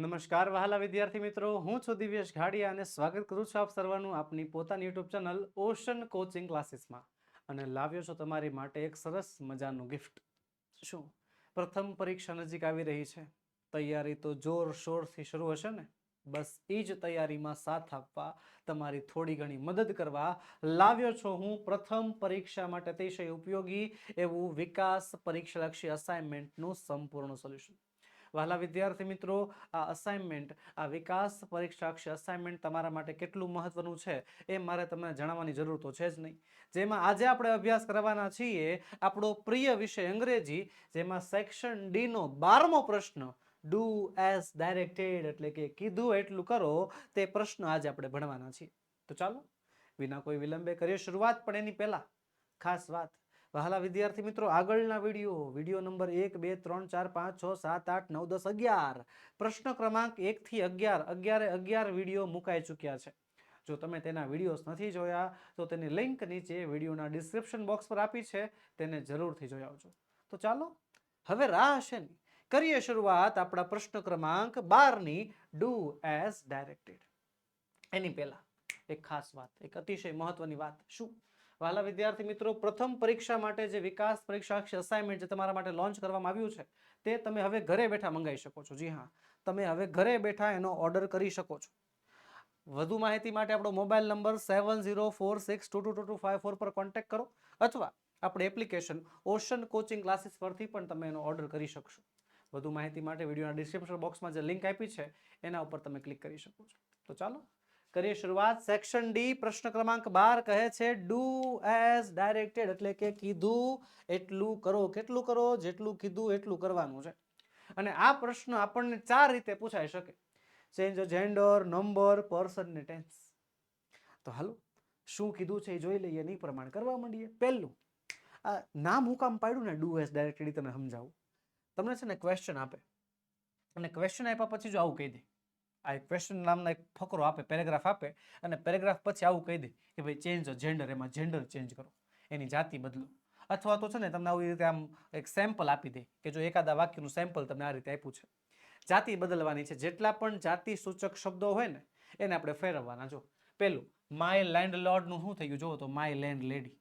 નમસ્કાર વહાલા વિદ્યાર્થી મિત્રો, હું છું દિવ્યેશ ઘાડિયા અને સ્વાગત કરું છું આપ સર્વનું આપની પોતાની યુટ્યુબ ચેનલ ઓશન કોચિંગ ક્લાસીસમાં. અને લાવ્યો છું તમારી માટે એક સરસ મજાનું ગિફ્ટ. શું પ્રથમ પરીક્ષા નજીક આવી રહી છે, તૈયારી તો જોરશોરથી શરૂ હશે ને? બસ એ જ તૈયારીમાં સાથ આપવા, તમારી થોડી ઘણી મદદ કરવા લાવ્યો છો હું પ્રથમ પરીક્ષા માટે અતિશય ઉપયોગી એવું વિકાસ પરીક્ષાલક્ષી અસાઇનમેન્ટનું સંપૂર્ણ સોલ્યુશન. વહાલા વિદ્યાર્થી મિત્રો, આ અસાઇનમેન્ટ, આ વિકાસ પરીક્ષાક્ષી અસાઇનમેન્ટ તમારા માટે કેટલું મહત્વનું છે એ મારે તમને જણાવવાની જરૂર તો છે જ નહીં. જેમાં આજે આપણે અભ્યાસ કરવાના છીએ આપણો પ્રિય વિષય અંગ્રેજી, જેમાં સેક્શન ડી નો 12મો પ્રશ્ન, ડુ એઝ ડાયરેક્ટેડ એટલે કે કીધું એટલું કરો, તે પ્રશ્ન આજે આપણે ભણવાના છીએ. તો ચાલો વિના કોઈ વિલંબે કરીએ શરૂઆત. પણ એની પહેલા ખાસ વાત, વહાલા વિદ્યાર્થી મિત્રો, આગળના વિડીયો નંબર 1, 2, 3, 4, 5, 6, 7, 8, 9, 10, 11 પ્રશ્ન ક્રમાંક 1 થી 11 વિડીયો મુકાઈ ચૂક્યા છે. જો તમે તેના વિડીયોઝ નથી જોયા તો તેની લિંક નીચે વિડીયોના ડિસ્ક્રિપ્શન બોક્સ પર આપી છે, તેને જરૂરથી જોઈ આવજો. તો ચાલો હવે રાહ હશે નહીં, કરીએ શરૂઆત આપણા પ્રશ્ન ક્રમાંક 12ની, ડુ એઝ ડાયરેક્ટેડ. એની પહેલા એક ખાસ વાત, એક અતિશય મહત્વની વાત. શું વહાલા વિદ્યાર્થી મિત્રો, પ્રથમ પરીક્ષા માટે જે વિકાસ પરીક્ષાક્ષી અસાઇનમેન્ટ જે તમારા માટે લોન્ચ કરવામાં આવ્યું છે, તે તમે હવે ઘરે બેઠા મંગાવી શકો છો. જી હા, તમે હવે ઘરે બેઠા એનો ઓર્ડર કરી શકો છો. વધુ માહિતી માટે આપણો મોબાઈલ નંબર 7046222254 પર કોન્ટેક્ટ કરો, અથવા આપણે એપ્લિકેશન ઓશન કોચિંગ ક્લાસીસ પરથી પણ તમે એનો ઓર્ડર કરી શકશો. વધુ માહિતી માટે વિડીયોના ડિસ્ક્રિપ્શન બોક્સમાં જે લિંક આપી છે એના ઉપર તમે ક્લિક કરી શકો છો. તો ચાલો કરીએ શરૂઆત. સેક્શન ડી પ્રશ્ન ક્રમાંક 12 કહે છે, ડુ એઝ ડાયરેક્ટેડ એટલે કે કીધું એટલું કરો. કેટલું કરો? જેટલું કીધું એટલું કરવાનું છે. અને આ પ્રશ્ન આપણને 4 રીતે પૂછાઈ શકે: ચેન્જ જેન્ડર, નંબર, પર્સન ને ટેન્સ. તો હાલો શું કીધું છે એ જોઈ લઈએ, નહીં પ્રમાણે કરવા માંડીએ. પહેલું, આ નામ હું કામ પાડ્યું ને ડુ એઝ ડાયરેક્ટેડ, તમે સમજાવું. તમને છે ને ક્વેશ્ચન આપે, અને ક્વેશ્ચન આપ્યા પછી જો આવું કહી દે, આ ક્વેશ્ચન નામના એક ફકરો આપે, પેરેગ્રાફ આપે, અને પેરેગ્રાફ પછી આવું કહી દે કે ભાઈ ચેન્જ જેન્ડર, એમાં જેન્ડર ચેન્જ કરો, એની જાતિ બદલો. અથવા તો છે ને તમને આવી રીતે આમ એક સેમ્પલ આપી દે કે જો એકાદા વાક્યનું સેમ્પલ તમને આ રીતે આપ્યું છે, જાતિ બદલવાની છે. જેટલા પણ જાતિ સૂચક શબ્દો હોય ને એને આપણે ફેરવવાના. જો પેલું માય લેન્ડલોર્ડ નું શું થઈ ગયું? જો તો my land lady.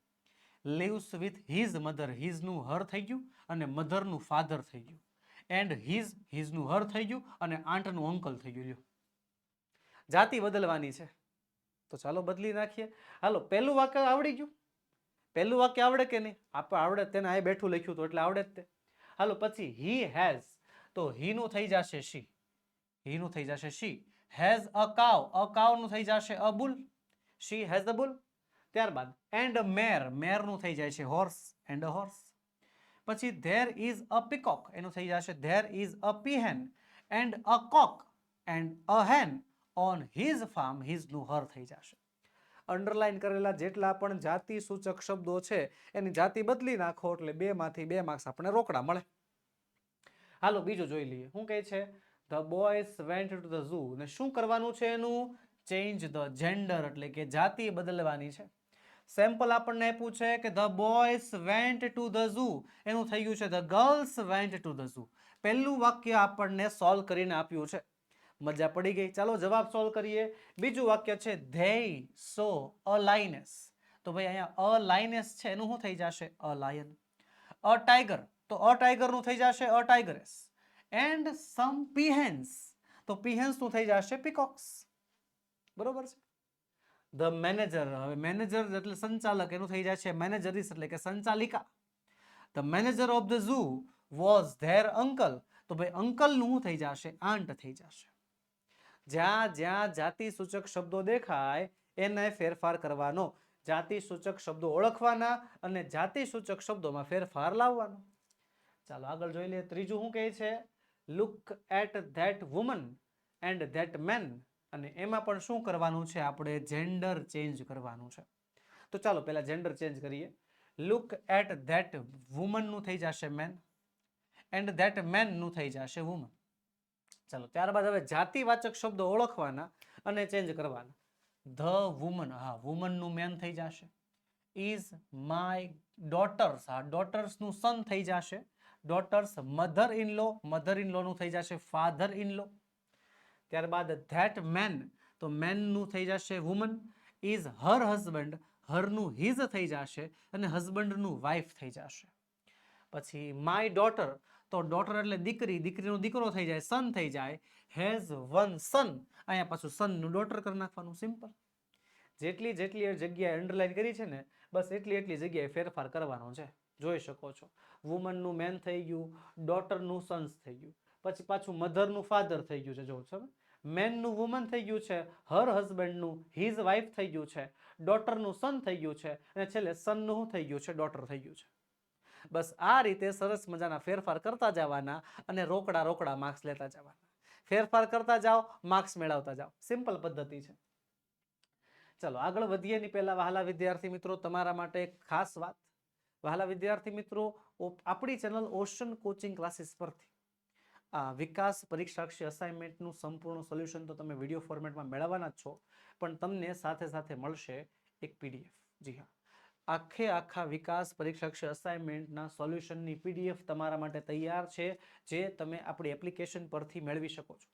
lives with his mother, his નું હર થઈ ગયું અને મધર નું ફાધર થઈ ગયું. એન્ડ his નું હર થઈ ગયું અને આંટ નું અંકલ થઈ ગયું. જાતિ બદલવાની છે, તો ચાલો બદલી નાખીએ. હાલો, પહેલું વાક્ય આવડી ગયું? પહેલું વાક્ય આવડે કે નહીં? આપણે આવડે, તેને આ બેઠું લખ્યું તો એટલે આવડે જ તે. હાલો, પછી he has, તો he નું થઈ જશે she. he નું થઈ જશે she. has a cow નું થઈ જશે a bull. she has a bull. ત્યારબાદ and mare નું થઈ જાય છે horse, and a horse. પછી there is a peacock, એનું થઈ જશે there is a peahen, and a cock and a hen on his farm, his નું હર થઈ જશે. અંડરલાઈન કરેલા જેટલા પણ જાતિ સૂચક શબ્દો છે એની જાતિ બદલી નાખો એટલે 2 માંથી 2 માર્ક્સ આપણને રોકડા મળે. હાલો બીજું જોઈ લઈએ. શું કહે છે? the boys went to the zoo. ને શું કરવાનું છે એનું? ચેન્જ ધ જેન્ડર એટલે કે જાતિ બદલવાની છે. સેમ્પલ આપણને આપ્યું છે કે the boys went to the zoo, એનું થઈ ગયું છે the girls went to the zoo. પહેલું વાક્ય આપણને સોલ્વ કરીને આપ્યું છે. મજા પડી ગઈ? ચાલો જવાબ સોલ્વ કરીએ. બીજું વાક્ય છે they saw a lioness. તો ભાઈ અહીંયા a lioness છે, એનું શું થઈ જશે? a lion. a tiger, તો a tiger નું થઈ જશે a tigress. and some peahens, તો peahens નું થઈ જશે peacocks. બરોબર છે? the manager, હવે મેનેજર એટલે સંચાલક, એનું થઈ જશે મેનેજરીસ એટલે કે સંચાલિકા. the manager of the zoo was their uncle, તો ભાઈ અંકલ નું થઈ જશે આંટ થઈ જશે. જ્યાં જ્યાં જાતિ સૂચક શબ્દો દેખાય એને ફેરફાર કરવાનો. જાતિ સૂચક શબ્દો ઓળખવાના અને જાતિ સૂચક શબ્દોમાં ફેરફાર લાવવાનો. ચાલો આગળ જોઈ લઈએ. ત્રીજું શું કહે છે? look at that woman and that man. અને એમાં પણ શું કરવાનું છે? આપણે જેન્ડર ચેન્જ કરવાનું છે. તો ચાલો પહેલા જેન્ડર ચેન્જ કરીએ. look at that woman નું થઈ જશે man, and that man નું થઈ જશે woman. ચાલો ત્યારબાદ હવે જાતિવાચક શબ્દો ઓળખવાના અને ચેન્જ કરવાના. the woman, હા woman નું મેન થઈ જશે. is my daughters, હા daughters નું son થઈ જશે daughters. mother in law નું થઈ જશે father in law. ત્યારબાદ ધેટ મેન, તો મેનનું થઈ જશે વુમન. ઇઝ હર હસબન્ડ, હરનું હિઝ થઈ જશે અને હસબન્ડનું વાઇફ થઈ જશે. પછી માય ડોટર, તો ડોટર એટલે દીકરી, દીકરીનો દીકરો થઈ જાય, સન થઈ જાય. હેઝ વન સન, અહીંયા પાછું સનનું ડોટર કરી નાખવાનું, સિમ્પલ. જેટલી જેટલી જગ્યાએ અંડરલાઈન કરી છે ને, બસ એટલી એટલી જગ્યાએ ફેરફાર કરવાનો છે. જોઈ શકો છો, વુમનનું મેન થઈ ગયું, ડોટરનું સન્સ થઈ ગયું, પછી પાછું મધરનું ફાધર થઈ ગયું છે. જો છો, મેનનું વુમન થઈ ગયું છે, હર હસબન્ડનું હિઝ વાઇફ થઈ ગયું છે, ડોટરનું સન થઈ ગયું છે, અને છેલ્લે સનનું થઈ ગયું છે, ડોટર થઈ ગયું છે. બસ આ રીતે સરસ મજાના ફેરફાર કરતા જવાના અને રોકડા રોકડા માર્ક્સ લેતા જવાના. ફેરફાર કરતા જાઓ, માર્ક્સ મેળવતા જાઓ, સિમ્પલ પદ્ધતિ છે. ચલો આગળ વધીએ ની પહેલા વહાલા વિદ્યાર્થી મિત્રો, તમારા માટે એક ખાસ વાત. વહાલા વિદ્યાર્થી મિત્રો, આપણી ચેનલ ઓશન કોચિંગ ક્લાસીસ પરથી વિકાસ પરીક્ષાક્ષી અસાઇનમેન્ટનું સંપૂર્ણ સોલ્યુશન તો તમે વિડીયો ફોર્મેટમાં મેળવવાના જ છો, પણ તમને સાથે સાથે મળશે એક પીડીએફ. જી હા, આખા વિકાસ પરીક્ષાક્ષી અસાઇનમેન્ટના સોલ્યુશનની પીડીએફ તમારા માટે તૈયાર છે, જે તમે આપણી એપ્લિકેશન પરથી મેળવી શકો છો.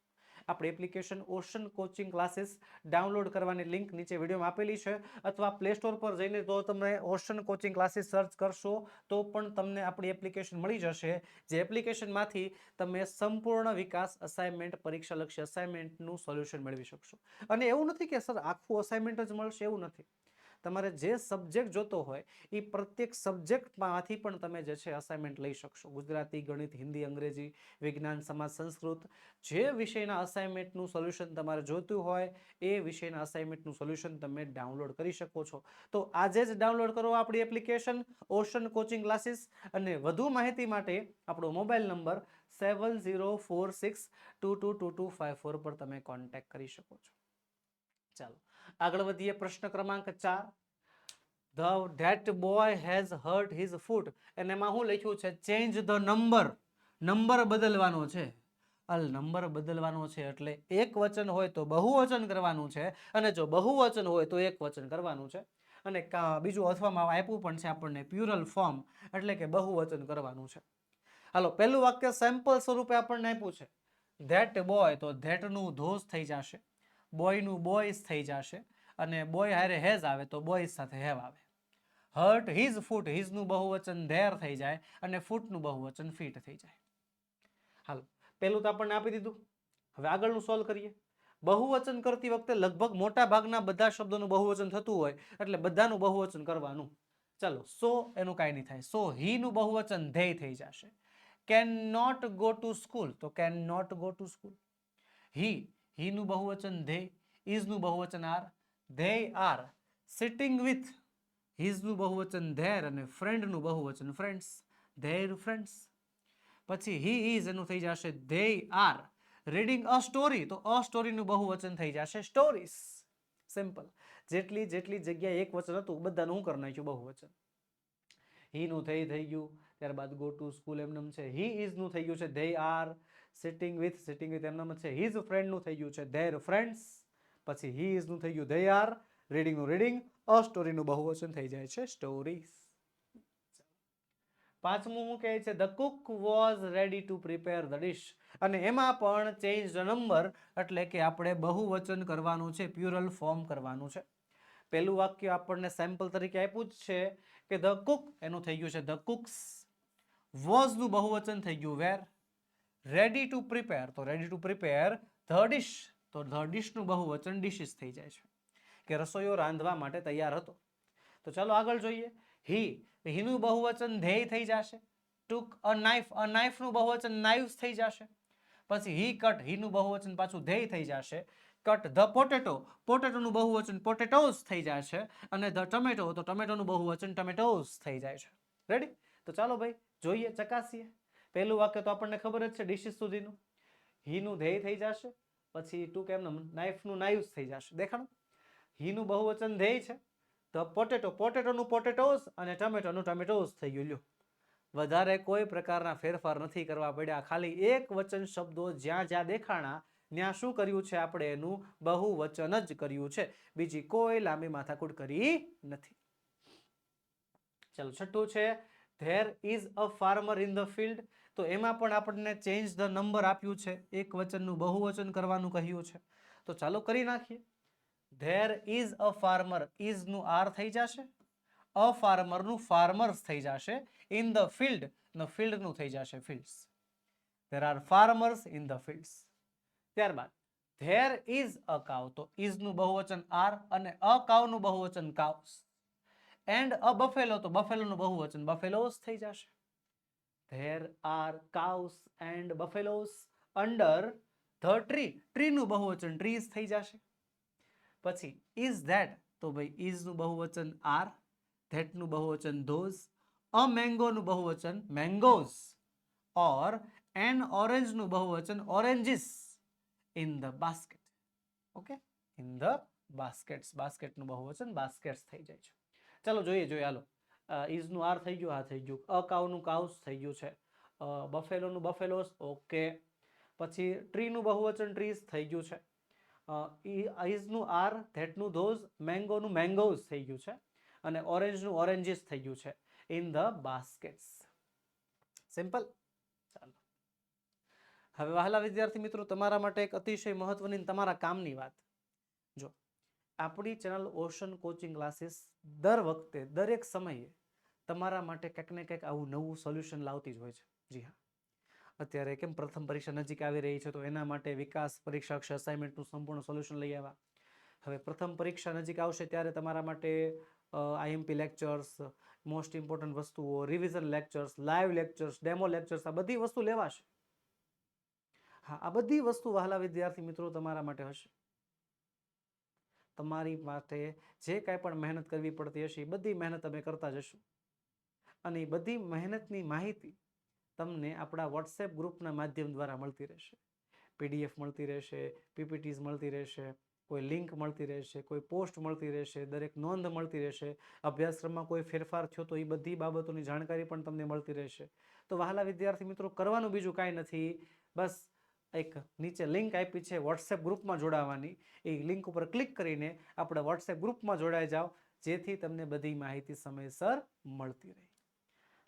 આપણી application ocean coaching classes download કરવાની લિંક નીચે વિડીયોમાં આપેલી છે, અથવા પ્લે સ્ટોર પર જઈને તો તમે ઓશન કોચિંગ ક્લાસીસ સર્ચ કરશો તો પણ તમને આપણી એપ્લિકેશન મળી જશે, જે એપ્લિકેશનમાંથી તમે સંપૂર્ણ વિકાસ અસાઇનમેન્ટ પરીક્ષાલક્ષી અસાઇનમેન્ટનું સોલ્યુશન મેળવી શકશો. અને એવું નથી કે સર આખું અસાઇનમેન્ટ જ મળશે, એવું નથી. તમારે જે સબ્જેક્ટ જોતો હોય એ પ્રત્યેક સબ્જેક્ટમાંથી પણ તમે જે છે અસાઇનમેન્ટ લઈ શકશો. ગુજરાતી, ગણિત, હિન્દી, અંગ્રેજી, વિજ્ઞાન, સમાજ, સંસ્કૃત, જે વિષયના અસાઇનમેન્ટનું સોલ્યુશન તમારે જોઈતું હોય એ વિષયના અસાઇનમેન્ટનું સોલ્યુશન તમે ડાઉનલોડ કરી શકો છો. તો આજે જ ડાઉનલોડ કરો આપણી એપ્લિકેશન ઓશન કોચિંગ ક્લાસીસ, અને વધુ માહિતી માટે આપણો મોબાઈલ નંબર 7046222254 પર તમે કોન્ટેક્ટ કરી શકો છો. ચાલો આગળ વધીએ. પ્રશ્ન ક્રમાંક 4. That boy has hurt his foot, અને એમાં શું લખ્યું છે? Change the number. નંબર બદલવાનો છે. નંબર બદલવાનો છે એટલે એક વચન હોય તો બહુવચન કરવાનું છે, અને જો બહુવચન હોય તો એક વચન કરવાનું છે. અને બીજું અથવામાં આપ્યું પણ છે આપણને પ્યુરલ ફોર્મ, એટલે કે બહુવચન કરવાનું છે. હાલો, પહેલું વાક્ય સેમ્પલ સ્વરૂપે આપણને આપ્યું છે. ધેટ બોય, તો ધેટનું ધોસ થઈ જશે, બોયનું બોયઝ થઈ જશે, અને બોય હારે હેઝ આવે તો બોયઝ સાથે હેવ આવે. હર્ટ હિઝ ફૂટ, હિઝનું બહુવચન ધેર થઈ જાય, અને ફૂટનું બહુવચન ફીટ થઈ જાય. હાલો, પેલું તો આપણને આપી દીધું. હવે આગળનું સોલ્વ કરીએ. બહુવચન કરતી વખતે લગભગ મોટા ભાગના બધા શબ્દોનું બહુવચન થતું હોય, એટલે બધાનું બહુવચન કરવાનું. ચાલો, સો એનું કાંઈ નહીં થાય. સો હીનું બહુવચન ધેય થઈ જશે. Can not go to school, તો can not go to school. હીનું બહુવચન ધેય, ઇઝનું બહુવચન are, they are sitting with, હિઝનું બહુવચન ધેર, અને ફ્રેન્ડનું બહુવચન ફ્રેન્ડ્સ, ધેર ફ્રેન્ડ્સ. પછી હી ઇઝ એનું થઈ જશે they R reading a story, તો અ સ્ટોરીનું બહુવચન થઈ જશે સ્ટોરીઝ. સિમ્પલ. જેટલી જેટલી જગ્યાએ એક વચન હતું બધાનું હું કરી નાખ્યું બહુવચન. હીનું થઈ ગયું, ત્યારબાદ ગો ટુ સ્કૂલ એમનેમ છે. હી ઇઝનું થઈ ગયું છે ધેય આર, સિટિંગ વિથ એમનેમ છે. હિઝ ફ્રેન્ડનું થઈ ગયું છે ધેર ફ્રેન્ડ્સ. પછી હી ઇઝનું થઈ ગયું ધેય આર, રીડિંગનું રીડિંગ, અ સ્ટોરીનું બહુવચન થઈ જાય છે સ્ટોરીઝ. પાંચમું શું કહે છે? The Cook was ready to prepare the dish, અને એમાં પણ ચેન્જ ધ નંબર, એટલે કે આપણે બહુવચન કરવાનું છે, પ્યુરલ ફોર્મ કરવાનું છે. પહેલું વાક્ય આપણને સેમ્પલ તરીકે આપ્યું જ છે કે ધ કુક, એનું થઈ ગયું છે ધ કુક્સ. વોઝનું બહુવચન થઈ ગયું વેર. રેડી ટુ પ્રિપેર, તો ready to prepare the dish, તો ધ ડિશનું બહુવચન ડિશિસ થઈ જાય છે, કે રસોઈઓ રાંધવા માટે તૈયાર હતો. તો ચાલો આગળ જોઈએ. હીનું બહુવચન ધેય થઈ જશે. ટુક અ નાઇફ, અ નાઇફનું બહુવચન નાઇવ્સ થઈ જશે. પછી હી કટ, હીનું બહુવચન પાછું ધેય થઈ જશે. કટ ધ પોટેટો, પોટેટોનું બહુવચન પોટેટોઝ થઈ જશે, અને ધ ટમેટો, તો ટમેટોનું બહુવચન ટમેટોઝ થઈ જાય છે. રેડી? તો ચાલો ભાઈ જોઈએ, ચકાસીએ. પહેલું વાક્ય તો આપણને ખબર જ છે ડિશિસ સુધીનું. હીનું ધેય થઈ જશે, પછી ટુક એમનું નાઇફનું નાઇવ્સ થઈ જશે. દેખાણું? હીનું બહુવચન ધેય છે, ધ પોટેટો, પોટેટોનું પોટેટોઝ, અને ટમેટોનું ટમેટોઝ થઈ ગયું. લ્યો, વધારે કોઈ પ્રકારના ફેરફાર નથી કરવા પડ્યા. ખાલી એક વચન શબ્દો જ્યાં જ્યાં દેખાણા ત્યાં શું કર્યું છે આપણે? એનું બહુવચન જ કર્યું છે, બીજી કોઈ લાંબી માથાકૂટ કરી નથી. ચાલો, છઠ્ઠું છે there is a farmer in the field, તો એમાં પણ આપણને ચેન્જ ધ નંબર આપ્યું છે, એક વચનનું બહુવચન કરવાનું કહ્યું છે. તો ચાલો કરી નાખીએ. There is a farmer, is નું આર થઈ જશે, અ ફાર્મર નું ફાર્મર્સ થઈ જશે, ઇન ધ ફિલ્ડ નું ફિલ્ડ નું થઈ જશે fields. There are farmers in the fields. ત્યારબાદ ધેર ઇઝ અ કાઉ, તો ઇઝ નું બહુવચન આર અને અ કાઉ નું બહુવચન કાઉસ. એન્ડ અ બફેલો, તો બફેલો નું બહુવચન બફેલોસ થઈ જશે. There are cows and buffaloes under the tree, tree નું બહુવચન ટ્રીઝ થઈ જશે. પછી ઇઝ ધેટ, તો ભાઈ ઇઝ નું બહુવચન આર, ધેટ નું બહુવચન ધોઝ, અ મેંગો નું બહુવચન મેંગોઝ, ઓર એન ઓરેન્જ નું બહુવચન oranges in the basket. Okay, in the baskets, basket નું બહુવચન બાસ્કેટ્સ થઈ જાય છે. ચાલો જોઈએ હાલો. ઇઝ નું આર થઈ ગયું, આ થઈ ગયું. અ કાઉ નું કાઉસ થઈ ગયું છે. બફેલો નું બફેલોસ, ઓકે. પછી ટ્રી નું બહુવચન ટ્રીઝ થઈ ગયું છે. ઇઝ નું આર, ધેટ નું ધોઝ, મેંગો નું મેંગોઝ થઈ ગયું છે, અને ઓરેન્જ નું ઓરેન્જીસ થઈ ગયું છે, ઇન ધ બાસ્કેટ્સ. સિમ્પલ. ચાલો હવે વહાલા વિદ્યાર્થી મિત્રો, તમારા માટે એક અતિશય મહત્વની તમારા કામની વાત. જો આપણી ચેનલ ઓશન કોચિંગ ક્લાસીસ દર વખતે દરેક સમયે તમારા માટે કંઈક ને કંઈક આવું નવું સોલ્યુશન લાવતી જ હોય છે. જી હા, અત્યારે કેમ પ્રથમ પરીક્ષા નજીક આવી રહી છે, તો એના માટે વિકાસ પરીક્ષા અક્ષર અસાઇનમેન્ટનું સંપૂર્ણ સોલ્યુશન લઈ આવ્યા. હવે પ્રથમ પરીક્ષા નજીક આવશે ત્યારે તમારા માટે આઈએમપી લેક્ચર્સ, મોસ્ટ ઇમ્પોર્ટન્ટ વસ્તુઓ, revision lectures, live lectures, demo lectures, આ બધી વસ્તુ લેવાશે. હા, આ બધી વસ્તુ વહાલા વિદ્યાર્થી મિત્રો તમારા માટે હશે. તમારી માટે જે કાંઈ પણ મહેનત કરવી પડતી હશે એ બધી મહેનત અમે કરતા જશું, અને એ બધી મહેનતની માહિતી તમને આપણા વોટ્સએપ ગ્રુપના માધ્યમ દ્વારા મળતી રહેશે. પીડીએફ મળતી રહેશે, પીપીટીઝ મળતી રહેશે, કોઈ લિંક મળતી રહેશે, કોઈ પોસ્ટ મળતી રહેશે, દરેક નોંધ મળતી રહેશે, અભ્યાસક્રમમાં કોઈ ફેરફાર થયો તો એ બધી બાબતોની જાણકારી પણ તમને મળતી રહેશે. તો વહાલા વિદ્યાર્થી મિત્રો, કરવાનું બીજું કાંઈ નથી, બસ એક નીચે લિંક આપી છે વોટ્સએપ ગ્રુપમાં જોડાવાની, એ લિંક ઉપર ક્લિક કરીને આપણે વોટ્સએપ ગ્રુપમાં જોડાઈ જાઓ, જેથી તમને બધી માહિતી સમયસર મળતી રહે.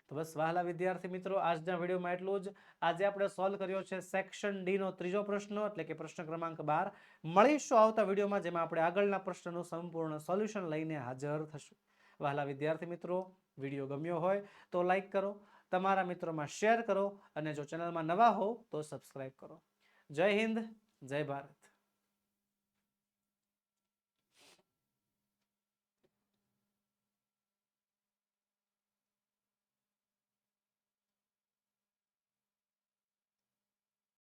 તો બસ વહાલા વિદ્યાર્થી મિત્રો, આજના વિડીયોમાં એટલું જ. આજે આપણે સોલ્વ કર્યો છે સેક્શન ડી નો ત્રીજો પ્રશ્ન, એટલે કે પ્રશ્ન ક્રમાંક 12. મળીશું આવતા વિડીયોમાં, જેમાં આપણે આગળના પ્રશ્નનું સંપૂર્ણ સોલ્યુશન લઈને હાજર થશું. વહાલા વિદ્યાર્થી મિત્રો, વિડીયો ગમ્યો હોય તો લાઈક કરો, તમારા મિત્રોમાં શેર કરો, અને જો ચેનલમાં નવા હો તો સબસ્ક્રાઈબ કરો. જય હિન્દ, જય ભારત.